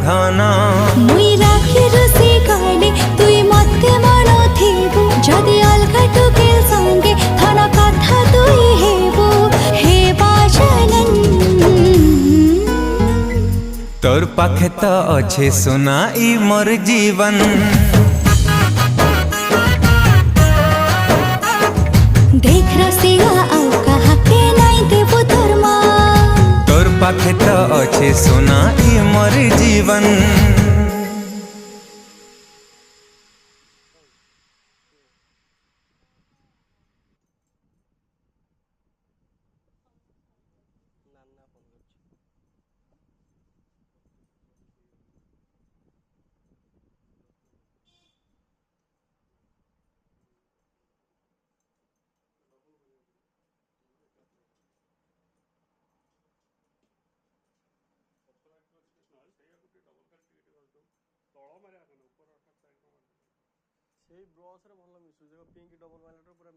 धन मुई राखी रुसी कहले तुई मते मन थिबु जदि अलगा टुकेल संगे धन कथा तुई हेबु हे बाजनन तोर पाखे तो अच्छे सुना ई मोर जीवन देख रसिया आउ कहा के नहीं देबु धर्मा तोर पाखे तो अच्छे सुना ई मोर जीवन ସେଇ ବ୍ରସ୍ ରେ ଭଲ ମିଶୁଛି ପିଙ୍କ ଡବଲ ମାଇଲାଠୁ ପୁରା